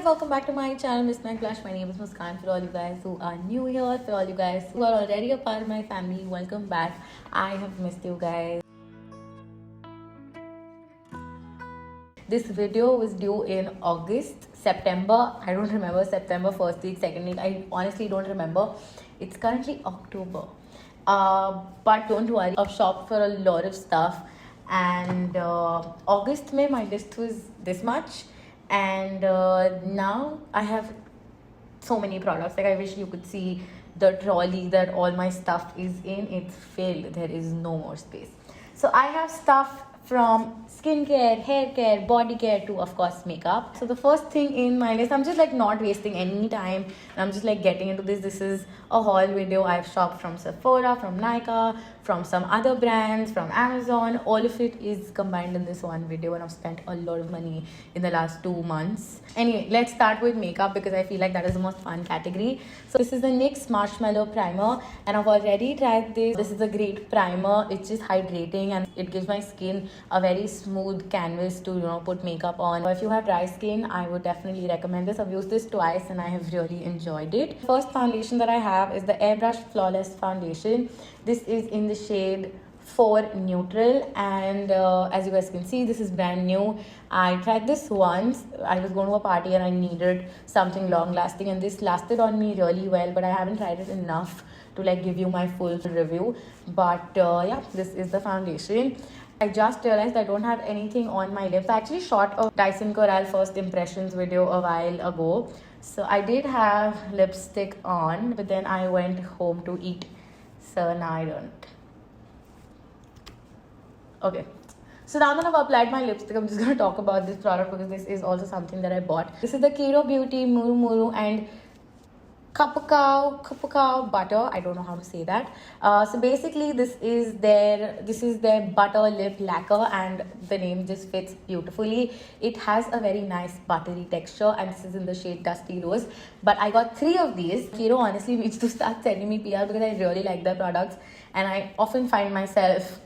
welcome back to my channel, Miss Meg Blush. My name is Muskan. For all you guys who are new here, for all you guys who are already a part of my family, welcome back. I have missed you guys. This video was due in September. I don't remember September first week, second week. I honestly don't remember. It's currently October. But don't worry, I've shopped for a lot of stuff. And August, May, my list was this much. And now I have so many products. Like, I wish you could see the trolley that all my stuff is in. It's filled. There is no more space. So I have stuff from skincare, hair care, body care to, of course, makeup. So the first thing in my list, I'm just like not wasting any time. I'm just like getting into this. This is a haul video. I've shopped from Sephora, from Nykaa, from some other brands, from Amazon. All of it is combined in this one video, and I've spent a lot of money in the last 2 months. Anyway, let's start with makeup because I feel like that is the most fun category. So this is the NYX Marshmallow Primer, and I've already tried this. This is a great primer. It's just hydrating and it gives my skin a very smooth canvas to put makeup on. If you have dry skin, I would definitely recommend this. I've used this twice and I have really enjoyed it. First foundation that I have is the Airbrush Flawless Foundation. This is in the shade 4 Neutral, and as you guys can see, this is brand new. I tried this once. I was going to a party and I needed something long lasting, and this lasted on me really well, but I haven't tried it enough to like give you my full review. But yeah, this is the foundation. I just realized I don't have anything on my lips. I actually shot a Dyson Coral first impressions video a while ago. So I did have lipstick on, but then I went home to eat. So now I don't. Okay. So now that I've applied my lipstick, I'm just going to talk about this product because this is also something that I bought. This is the Kiro Beauty Muru Muru and Kapukao butter. I don't know how to say that. So basically, this is their butter lip lacquer, and the name just fits beautifully. It has a very nice buttery texture, and this is in the shade Dusty Rose. But I got 3 of these. Kiro honestly needs to start sending me PR because I really like their products, and I often find myself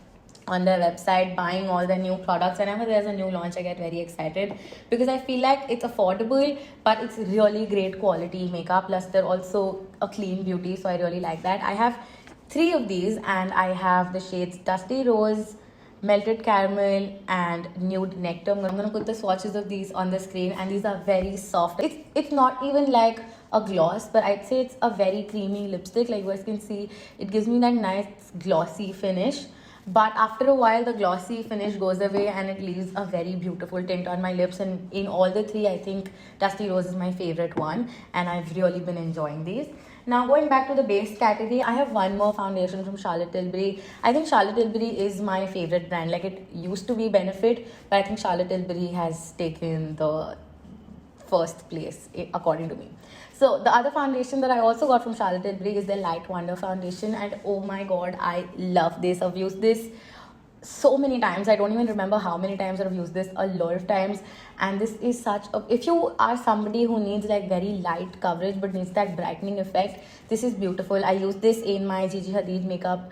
on their website buying all the new products. Whenever there's a new launch, I get very excited because I feel like it's affordable, but it's really great quality makeup, plus they're also a clean beauty, so I really like that. I have 3 of these, and I have the shades Dusty Rose, Melted Caramel, and Nude Nectar. I'm going to put the swatches of these on the screen, and these are very soft. It's not even like a gloss, but I'd say it's a very creamy lipstick. Like you guys can see, it gives me that nice glossy finish. But after a while, the glossy finish goes away and it leaves a very beautiful tint on my lips. And in all the 3, I think Dusty Rose is my favorite one, and I've really been enjoying these. Now going back to the base category, I have one more foundation from Charlotte Tilbury. I think Charlotte Tilbury is my favorite brand. Like, it used to be Benefit, but I think Charlotte Tilbury has taken the first place according to me. So the other foundation that I also got from Charlotte Tilbury is the Light Wonder foundation, and oh my god, I love this. I've used this so many times. I don't even remember how many times I've used this, a lot of times. And this is such a, if you are somebody who needs like very light coverage but needs that brightening effect, this is beautiful. I used this in my Gigi Hadid makeup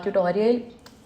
tutorial.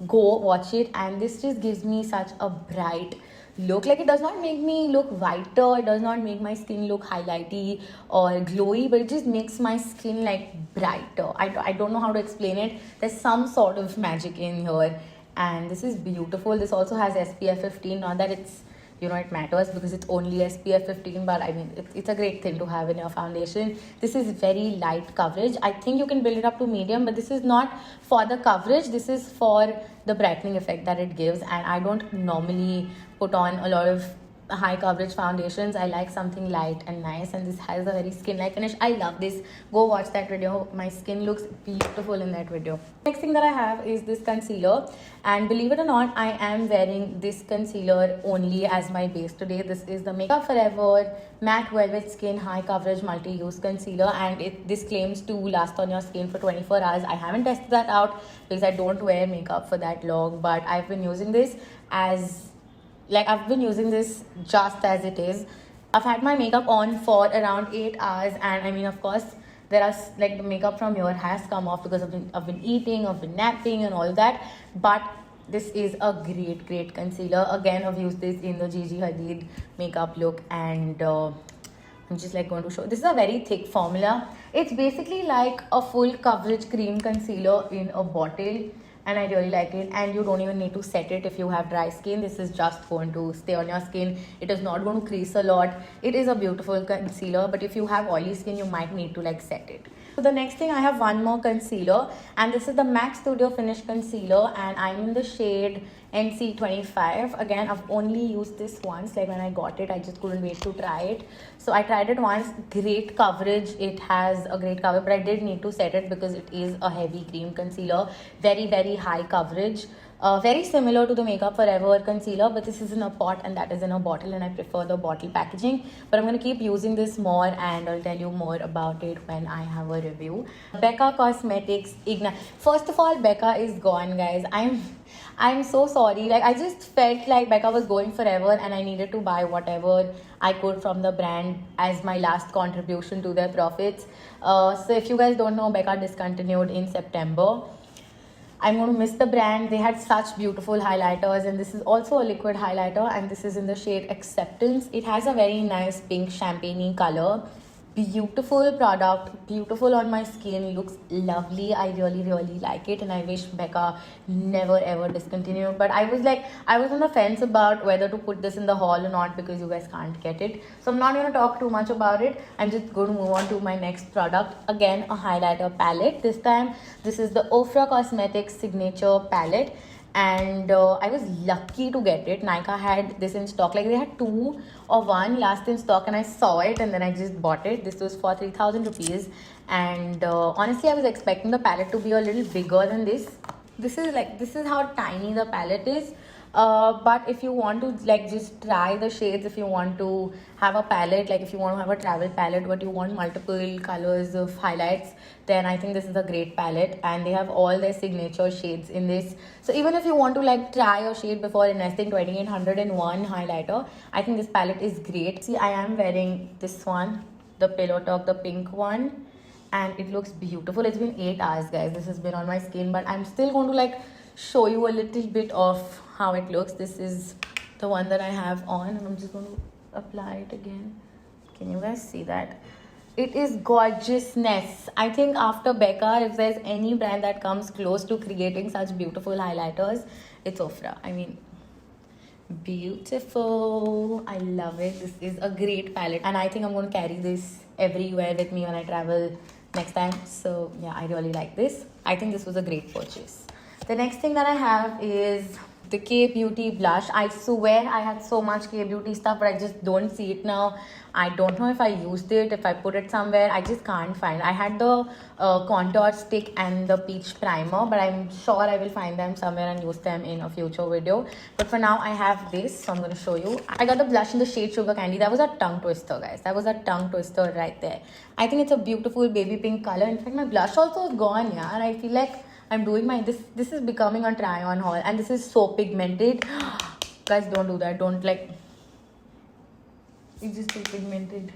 Go watch it, and this just gives me such a bright look. Like, it does not make me look whiter, it does not make my skin look highlighty or glowy, but it just makes my skin like brighter. I don't know how to explain it. There's some sort of magic in here, and this is beautiful. This also has SPF 15. Not that it's it matters because it's only SPF 15, but I mean, it's a great thing to have in your foundation. This is very light coverage. I think you can build it up to medium, but this is not for the coverage. This is for the brightening effect that it gives, and I don't normally put on a lot of high coverage foundations. I like something light and nice, and this has a very skin-like finish. I love this. Go watch that video. My skin looks beautiful in that video. Next thing that I have is this concealer, and believe it or not, I am wearing this concealer only as my base today. This is the Makeup Forever Matte Velvet Skin High Coverage Multi-Use Concealer, and this claims to last on your skin for 24 hours. I haven't tested that out because I don't wear makeup for that long, but I've been using this I've been using this just as it is. I've had my makeup on for around 8 hours, and I mean, of course, there are like the makeup from here has come off because I've been eating, I've been napping and all that. But this is a great concealer. Again, I've used this in the Gigi Hadid makeup look, and I'm just like going to show. This is a very thick formula. It's basically like a full coverage cream concealer in a bottle, and I really like it. And you don't even need to set it if you have dry skin. This is just going to stay on your skin. It is not going to crease a lot. It is a beautiful concealer, but if you have oily skin, you might need to like set it. So the next thing, I have one more concealer, and this is the MAC Studio Finish Concealer, and I'm in the shade NC25. Again, I've only used this once. Like when I got it, I just couldn't wait to try it. So I tried it once. Great coverage. It has a great cover, but I did need to set it because it is a heavy cream concealer. Very, very high coverage. Very similar to the Makeup Forever concealer, but this is in a pot and that is in a bottle, and I prefer the bottle packaging. But I'm going to keep using this more, and I'll tell you more about it when I have a review. Becca Cosmetics Ignite. First of all, Becca is gone, guys. I'm so sorry. Like, I just felt like Becca was going forever, and I needed to buy whatever I could from the brand as my last contribution to their profits. So if you guys don't know, Becca discontinued in September. I'm going to miss the brand. They had such beautiful highlighters, and this is also a liquid highlighter, and this is in the shade Acceptance. It has a very nice pink champagne color. Beautiful product, beautiful on my skin, looks lovely. I really like it, and I wish Becca never ever discontinued. But I was on the fence about whether to put this in the haul or not, because you guys can't get it. So I'm not going to talk too much about it. I'm just going to move on to my next product. Again, a highlighter palette. This time, this is the Ofra Cosmetics Signature Palette, and I was lucky to get it. Nykaa had this in stock. Like, they had 2 or 1 last in stock, and I saw it and then I just bought it. This was for 3,000 rupees, and honestly, I was expecting the palette to be a little bigger than this. This is how tiny the palette is. But if you want to like just try the shades, if you want to have a palette, like if you want to have a travel palette but you want multiple colors of highlights, then I think this is a great palette, and they have all their signature shades in this. So even if you want to like try a shade before investing 2,800 in one highlighter, I think this palette is great. See, I am wearing this one, the Pillow Talk, the pink one, and it looks beautiful. It's been 8 hours, guys. This has been on my skin, but I'm still going to like show you a little bit of how it looks. This is the one that I have on, and I'm just going to apply it again. Can you guys see that? It is gorgeousness. I think after Becca, if there's any brand that comes close to creating such beautiful highlighters, it's Ofra. I mean, beautiful. I love it. This is a great palette, and I think I'm going to carry this everywhere with me when I travel next time. So yeah, I really like this. I think this was a great purchase. The next thing that I have is the K Beauty blush. I swear I had so much K Beauty stuff, but I just don't see it now. I don't know if I used it, if I put it somewhere. I just can't find. I had the contour stick and the peach primer, but I'm sure I will find them somewhere and use them in a future video. But for now, I have this, so I'm going to show you. I got the blush in the shade Sugar Candy. That was a tongue twister, guys. That was a tongue twister right there. I think it's a beautiful baby pink color. In fact, my blush also is gone, yeah. I feel like I'm doing my this is becoming a try on haul, and this is so pigmented. Guys, don't do that. Don't like, it's just too pigmented.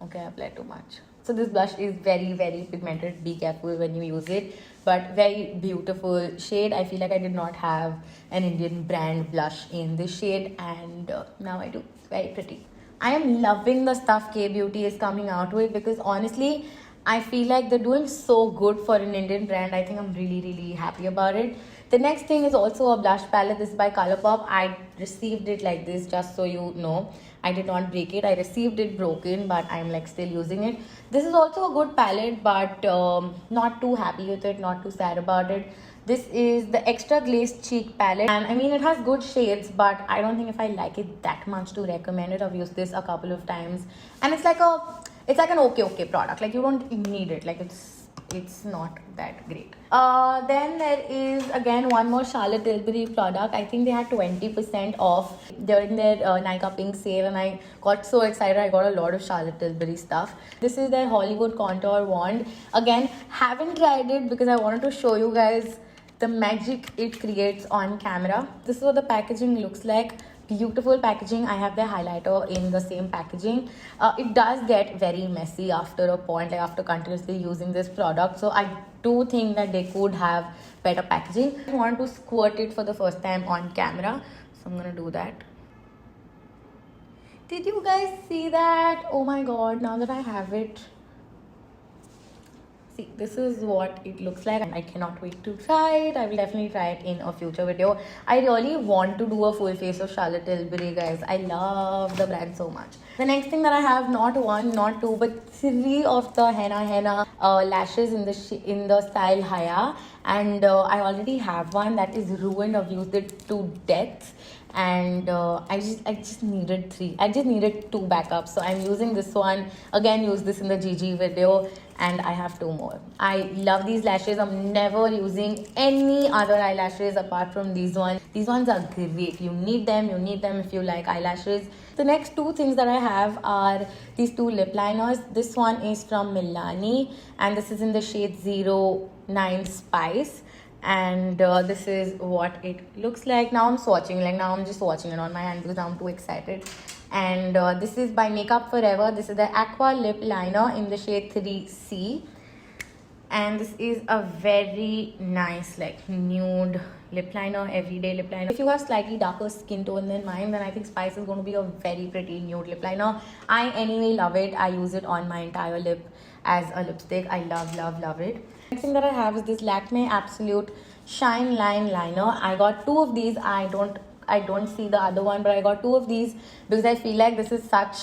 Okay, I applied too much. So this blush is very pigmented. Be careful when you use it, but very beautiful shade. I feel like I did not have an Indian brand blush in this shade, and now I do. Very pretty. I am loving the stuff K Beauty is coming out with, because honestly, I feel like they're doing so good for an Indian brand. I think I'm really happy about it. The next thing is also a blush palette. This is by Colourpop. I received it like this, just so you know. I did not break it. I received it broken, but I'm like still using it. This is also a good palette, but not too happy with it, not too sad about it. This is the Extra Glazed Cheek palette, and I mean, it has good shades, but I don't think if I like it that much to recommend it. I've used this a couple of times, and it's like an okay product. Like, you don't need it. Like, it's not that great. Then there is again one more Charlotte Tilbury product. I think they had 20% off during their Nykaa Pink sale, and I got so excited. I got a lot of Charlotte Tilbury stuff. This is their Hollywood Contour Wand. Again, haven't tried it because I wanted to show you guys the magic it creates on camera. This is what the packaging looks like. Beautiful packaging. I have the highlighter in the same packaging. It does get very messy after a point, like after continuously using this product. So I do think that they could have better packaging. I want to squirt it for the first time on camera, so I'm gonna do that. Did you guys see that? Oh my god, now that I have it. See, this is what it looks like and I cannot wait to try it. I will definitely try it in a future video. I really want to do a full face of Charlotte Tilbury, guys. I love the brand so much. The next thing that I have, not one, not two, but three of the henna lashes in the style Haya, and I already have one that is ruined. I've used it to death, and I just needed three. I just needed two backups, so I'm using this one again. Use this in the GG video, and I have two more. I love these lashes. I'm never using any other eyelashes apart from these ones. These ones are great. You need them. You need them if you like eyelashes. The next two things that I have are these two lip liners. This one is from Milani, and this is in the shade 09 Spice. And this is what it looks like. Now I'm swatching, like now I'm just swatching it on my hand because I'm too excited. And this is by Makeup Forever. This is the Aqua Lip Liner in the shade 3C. And this is a very nice like nude lip liner, everyday lip liner. If you have slightly darker skin tone than mine, then I think Spice is going to be a very pretty nude lip liner. I anyway love it. I use it on my entire lip as a lipstick. I love it. Next thing that I have is this Lakme Absolute Shine Line Liner. I got two of these. I don't see the other one, but I got two of these because I feel like this is such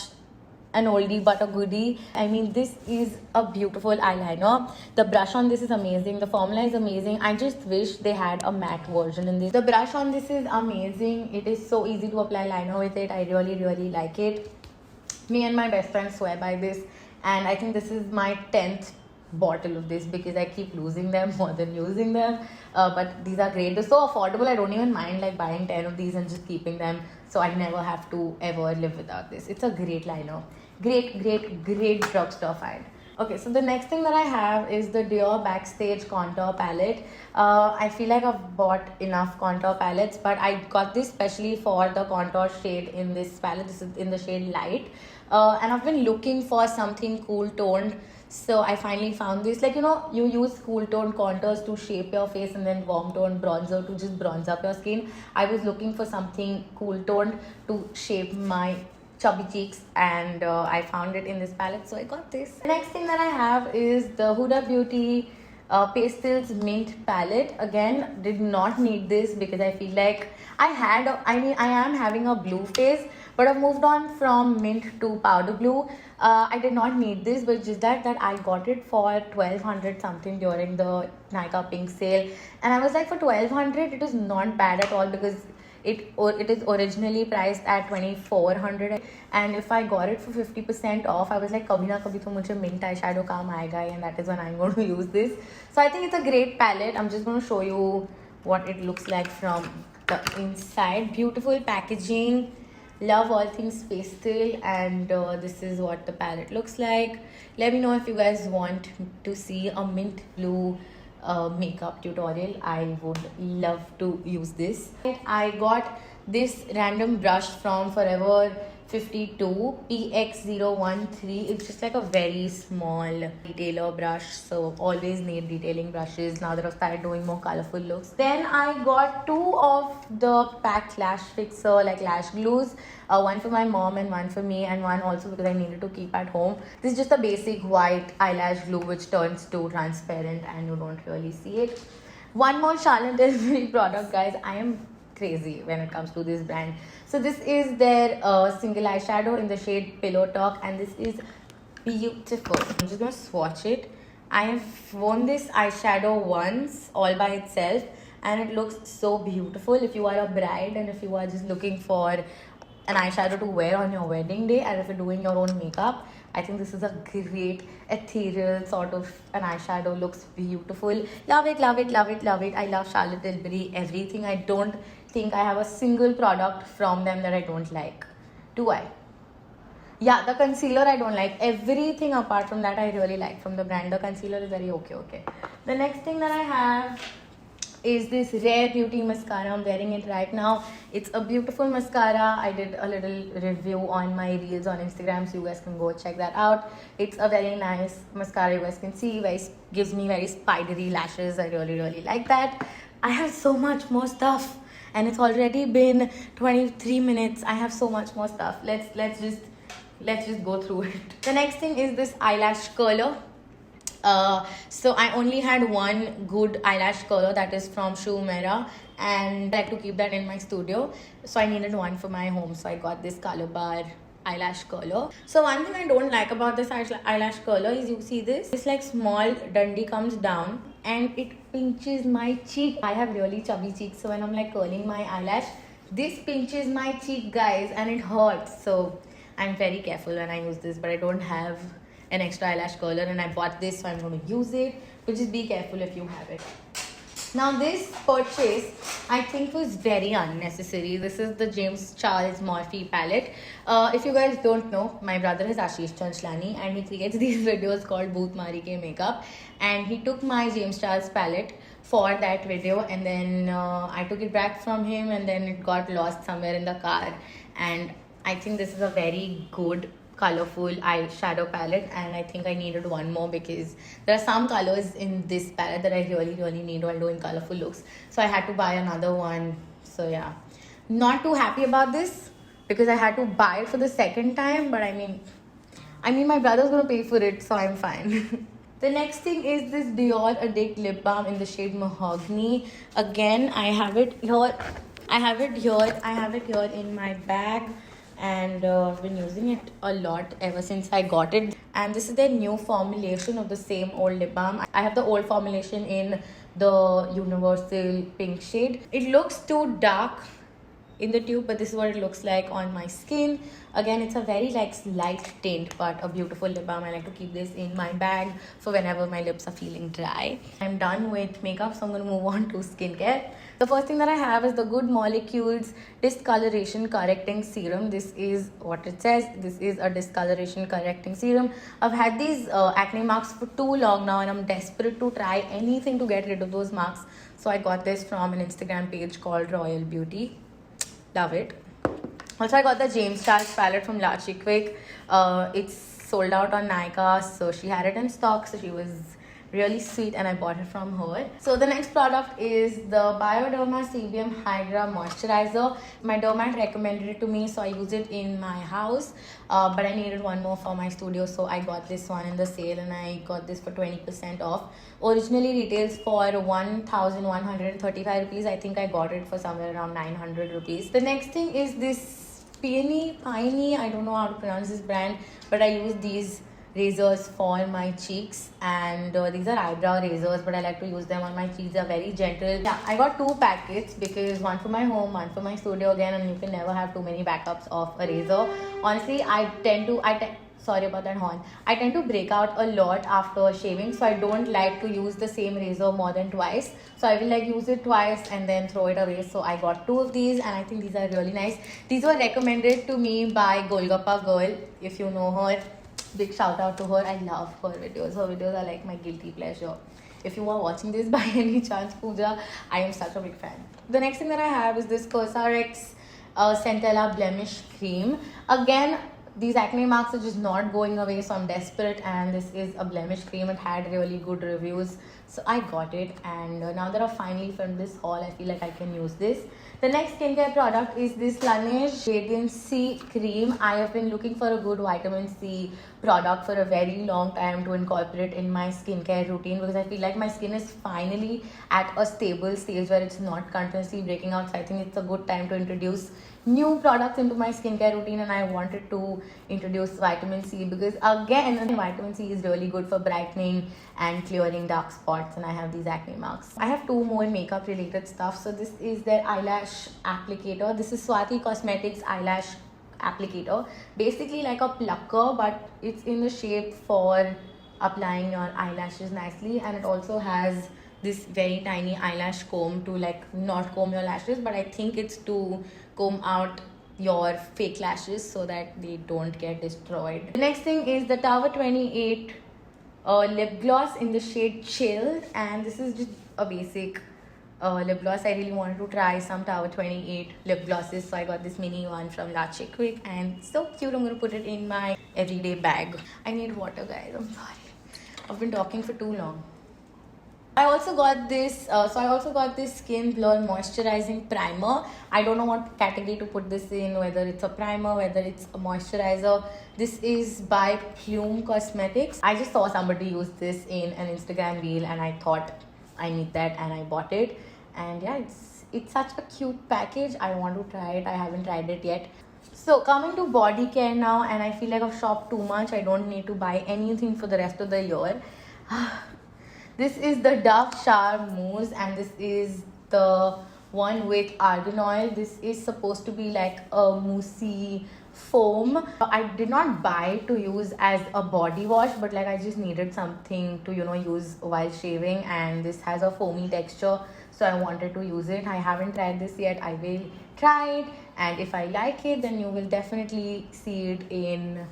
an oldie but a goodie. I mean, this is a beautiful eyeliner. The brush on this is amazing. The formula is amazing. I just wish they had a matte version in this. The brush on this is amazing. It is so easy to apply liner with it. I really like it. Me and my best friend swear by this, and I think this is my 10th bottle of this because I keep losing them more than using them. But these are great. They're so affordable. I don't even mind like buying 10 of these and just keeping them, so I never have to ever live without this. It's a great liner. Great drugstore find. Okay, so the next thing that I have is the Dior Backstage Contour Palette. I feel like I've bought enough contour palettes, but I got this specially for the contour shade in this palette. This is in the shade Light. And I've been looking for something cool toned. So I finally found this. Like, you know, you use cool toned contours to shape your face and then warm toned bronzer to just bronze up your skin. I was looking for something cool toned to shape my chubby cheeks, and I found it in this palette, so I got this. The next thing that I have is the Huda Beauty Pastels Mint palette. Again, did not need this because I feel like I am having a blue face, but I've moved on from mint to powder blue. I did not need this, but just that I got it for 1200 something during the Nykaa Pink sale, and I was like, for 1200 it is not bad at all because it is originally priced at 2400, and if I got it for 50% off, I was like, kabhi na kabhi to mujhe mint eyeshadow kaam aayega, and that is when I'm going to use this. So I think it's a great palette. I'm just going to show you what it looks like from the inside. Beautiful packaging. Love all things pastel, and this is what the palette looks like. Let me know if you guys want to see a mint blue makeup tutorial. I would love to use this. I got this random brush from Forever 52 PX013. It's just like a very small detailer brush, so always need detailing brushes now that I've started doing more colorful looks. Then I got two of the PAC Lash Fixer like lash glues, one for my mom and one for me, and one also because I needed to keep at home. This is just a basic white eyelash glue which turns to transparent and you don't really see it. One more Charlotte Tilbury product, guys. I am crazy when it comes to this brand. So this is their single eyeshadow in the shade Pillow Talk, and this is beautiful. I'm just gonna swatch it. I have worn this eyeshadow once all by itself, and it looks so beautiful. If you are a bride and if you are just looking for an eyeshadow to wear on your wedding day, and if you're doing your own makeup, I think this is a great ethereal sort of an eyeshadow. Looks beautiful. Love it. I love Charlotte Tilbury, everything. I don't think I have a single product from them that I don't like. Do I? Yeah, the concealer I don't like. Everything apart from that I really like from the brand. The concealer is very okay. The next thing that I have is this Rare Beauty mascara. I'm wearing it right now. It's a beautiful mascara. I did a little review on my reels on Instagram, so you guys can go check that out. It's a very nice mascara. You guys can see, gives me very spidery lashes. I really like that. I have so much more stuff, and it's already been 23 minutes. I have so much more stuff. Let's just go through it. The next thing is this eyelash curler. So I only had one good eyelash curler, that is from Shoo Mera, and I like to keep that in my studio. So I needed one for my home, so I got this Color Bar eyelash curler. So one thing I don't like about this eyelash curler is, you see this like small dundee comes down and it pinches my cheek. I have really chubby cheeks, so when I'm like curling my eyelash, this pinches my cheek, guys, and it hurts. So I'm very careful when I use this, but I don't have an extra eyelash curler and I bought this, so I'm going to use it. But just be careful if you have it. Now this purchase I think was very unnecessary. This is the James Charles Morphe palette. If you guys don't know, my brother is Ashish Chanchlani and he creates these videos called Booth Mari Ke Makeup, and he took my James Charles palette for that video, and then I took it back from him, and then it got lost somewhere in the car. And I think this is a very good colorful eyeshadow palette, and I think I needed one more because there are some colors in this palette that I really need while doing colorful looks, so I had to buy another one. So yeah, not too happy about this because I had to buy it for the second time, but I mean my brother's gonna pay for it, so I'm fine. The next thing is this Dior Addict lip balm in the shade Mahogany. Again, I have it here in my bag, and I've been using it a lot ever since I got it. And this is their new formulation of the same old lip balm. I have the old formulation in the universal pink shade. It looks too dark in the tube, but this is what it looks like on my skin. Again, it's a very like light tint, but a beautiful lip balm. I like to keep this in my bag for whenever my lips are feeling dry. I'm done with makeup, so I'm going to move on to skincare. The first thing that I have is the Good Molecules Discoloration Correcting Serum. This is what it says. This is a discoloration correcting serum. I've had these acne marks for too long now, and I'm desperate to try anything to get rid of those marks. So I got this from an Instagram page called Royal Beauty. Love it. Also, I got the James Charles palette from La Chic Vic. It's sold out on Nykaa, so she had it in stock, so she was really sweet and I bought it from her. So the next product is the Bioderma CBM Hydra Moisturizer. My dermat recommended it to me, so I use it in my house, but I needed one more for my studio, so I got this one in the sale, and I got this for 20% off. Originally retails for 1,135 rupees. I think I got it for somewhere around 900 rupees. The next thing is this Piney, I don't know how to pronounce this brand, but I use these razors for my cheeks, and these are eyebrow razors, but I like to use them on my cheeks. They're very gentle. Yeah, I got 2 packets because one for my home, one for my studio again, and you can never have too many backups of a razor. Honestly, sorry about that horn. I tend to break out a lot after shaving, so I don't like to use the same razor more than twice. So I will like use it twice and then throw it away. So I got 2 of these, and I think these are really nice. These were recommended to me by Golgappa Girl, if you know her. Big shout out to her. I love her videos. Her videos are like my guilty pleasure. If you are watching this by any chance, Pooja, I am such a big fan. The next thing that I have is this Cosrx Centella Blemish Cream. Again, these acne marks are just not going away, so I'm desperate, and this is a blemish cream. It had really good reviews, so I got it, and now that I've finally filmed this haul, I feel like I can use this. The next skincare product is this Laneige Radiant C Cream. I have been looking for a good vitamin C product for a very long time to incorporate in my skincare routine, because I feel like my skin is finally at a stable stage where it's not continuously breaking out. So I think it's a good time to introduce new products into my skincare routine, and I wanted to introduce vitamin C because again, vitamin C is really good for brightening and clearing dark spots, and I have these acne marks. I have 2 more makeup related stuff. So this is their eyelash applicator. This is Swati Cosmetics eyelash applicator, basically like a plucker, but it's in the shape for applying your eyelashes nicely, and it also has this very tiny eyelash comb to like not comb your lashes, but I think it's to comb out your fake lashes so that they don't get destroyed. The next thing is the Tower 28 lip gloss in the shade Chill, and this is just a basic lip gloss. I really wanted to try some Tower 28 lip glosses, so I got this mini one from La Chic Vic, and it's so cute. I'm going to put it in my everyday bag. I need water, guys. I'm sorry. I've been talking for too long. I also got this. I also got this Skin Blur moisturizing primer. I don't know what category to put this in, whether it's a primer, whether it's a moisturizer. This is by Plume Cosmetics. I just saw somebody use this in an Instagram reel, and I thought I need that, and I bought it. And yeah, it's such a cute package. I want to try it. I haven't tried it yet. So coming to body care now, and I feel like I've shopped too much. I don't need to buy anything for the rest of the year. This is the Dove Shower Mousse, and this is the one with argan oil. This is supposed to be like a moussey foam. I did not buy to use as a body wash, but like I just needed something to use while shaving, and this has a foamy texture, so I wanted to use it. I haven't tried this yet. I will try it, and if I like it, then you will definitely see it in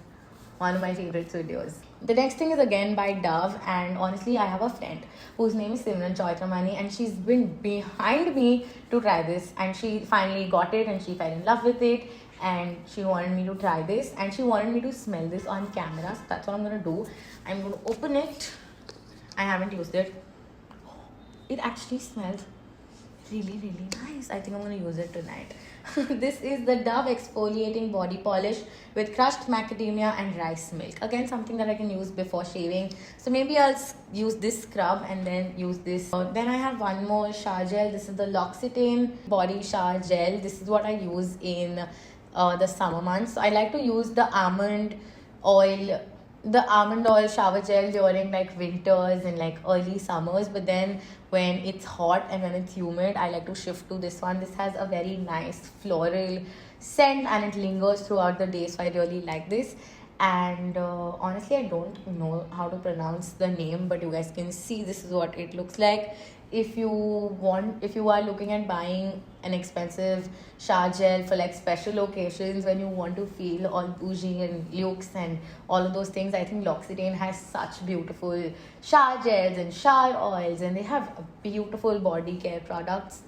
one of my favorite videos. The next thing is again by Dove, and honestly I have a friend whose name is Simran Choitramani, and she's been behind me to try this, and she finally got it and she fell in love with it, and she wanted me to try this, and she wanted me to smell this on camera. So that's what I'm gonna do. I'm gonna open it. I haven't used it. It actually smells really nice. I think I'm gonna use it tonight. This is the Dove exfoliating body polish with crushed macadamia and rice milk. Again, something that I can use before shaving, so maybe I'll use this scrub and then use this. Then I have one more shower gel. This is the L'Occitane body shower gel. This is what I use in the summer months. So I like to use the almond oil shower gel during like winters and like early summers, but then when it's hot and when it's humid, I like to shift to this one. This has a very nice floral scent and it lingers throughout the day, so I really like this. And honestly I don't know how to pronounce the name, but you guys can see this is what it looks like. If you are looking at buying an expensive shower gel for like special occasions when you want to feel all bougie and luxe and all of those things, I think L'Occitane has such beautiful shower gels and shower oils, and they have beautiful body care products.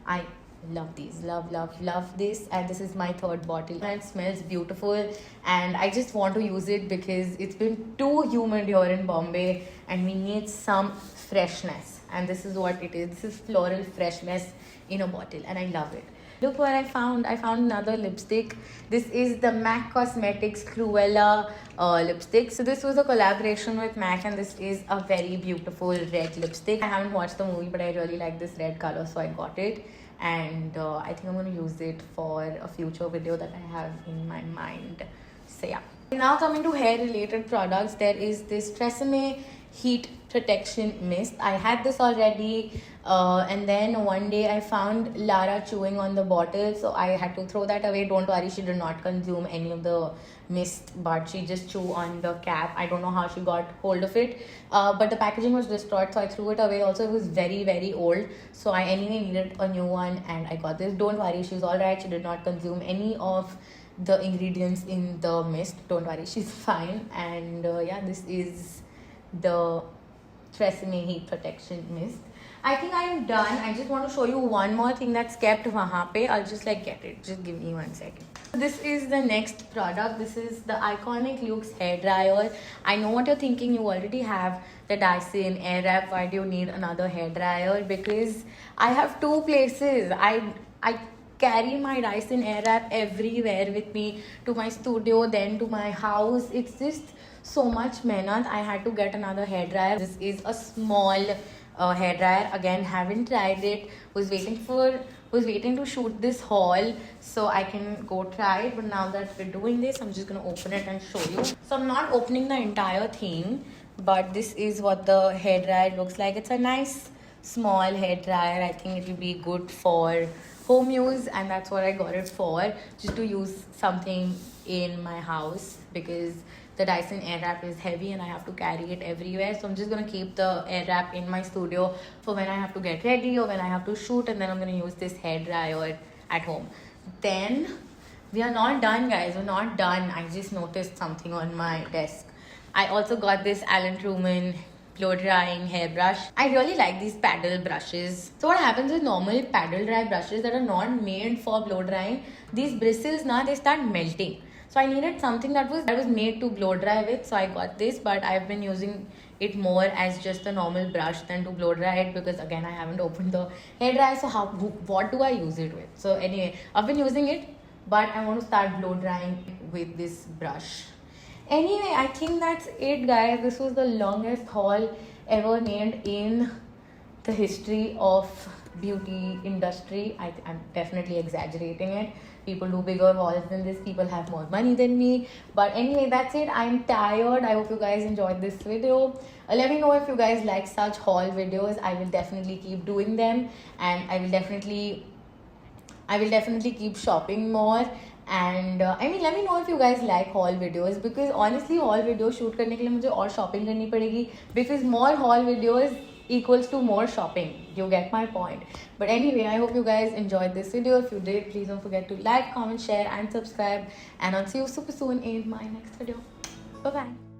I love these, love this, and this is my third bottle, and it smells beautiful, and I just want to use it because it's been too humid here in Bombay and we need some freshness, and this is what it is. This is floral freshness in a bottle, and I love it. Look what I found. I found another lipstick. This is the MAC Cosmetics Cruella lipstick. So this was a collaboration with MAC, and this is a very beautiful red lipstick. I haven't watched the movie, but I really like this red color, so I got it. And I think I'm going to use it for a future video that I have in my mind. So yeah. Now coming to hair related products, there is this Tresemme Heat Protection Mist. I had this already, and then one day I found Lara chewing on the bottle, so I had to throw that away. Don't worry, she did not consume any of the mist, but she just chewed on the cap. I don't know how she got hold of it, but the packaging was destroyed, so I threw it away. Also, it was very old, so I anyway needed a new one, and I got this. Don't worry, she's alright. She did not consume any of the ingredients in the mist. Don't worry, she's fine. And yeah, this is the Tresemme Heat Protection Mist. I think I am done. I just want to show you one more thing that's kept wahan pe. I'll just like get it. Just give me 1 second. This is the next product. This is the Iconic Luxe hair dryer. I know what you're thinking. You already have the Dyson Airwrap. Why do you need another hair dryer? Because I have two places. I carry my Dyson Airwrap everywhere with me, to my studio, then to my house. It's just so much mehnat. I had to get another hair dryer. This is a small hair dryer. Again, haven't tried it. Was waiting to shoot this haul so I can go try it, but now that we're doing this, I'm just gonna open it and show you. So I'm not opening the entire thing, but this is what the hair dryer looks like. It's a nice small hair dryer. I think it will be good for home use, and that's what I got it for, just to use something in my house, because the Dyson Airwrap is heavy and I have to carry it everywhere. So I'm just gonna keep the Airwrap in my studio for when I have to get ready or when I have to shoot, and then I'm gonna use this hair dryer at home. Then we are not done, guys. We're not done. I just noticed something on my desk. I also got this Alan Truman blow drying hairbrush. I really like these paddle brushes. So what happens with normal paddle dry brushes that are not made for blow drying, these bristles now they start melting. So I needed something that was made to blow dry with. So I got this, but I've been using it more as just a normal brush than to blow dry it, because again I haven't opened the hair dryer. So what do I use it with? So anyway, I've been using it, but I want to start blow drying with this brush. Anyway, I think that's it, guys. This was the longest haul ever made in the history of beauty industry. I'm definitely exaggerating it. People do bigger hauls than this. People have more money than me. But anyway, that's it. I'm tired. I hope you guys enjoyed this video. Let me know if you guys like such haul videos. I will definitely keep doing them, and I will definitely keep shopping more. And I mean, let me know if you guys like haul videos, because honestly haul video shoot करने के लिए मुझे और shopping करनी पड़ेगी, because more haul videos equals to more shopping. You get my point. But anyway, I hope you guys enjoyed this video. If you did, please don't forget to like, comment, share and subscribe, and I'll see you super soon in my next video. Bye bye.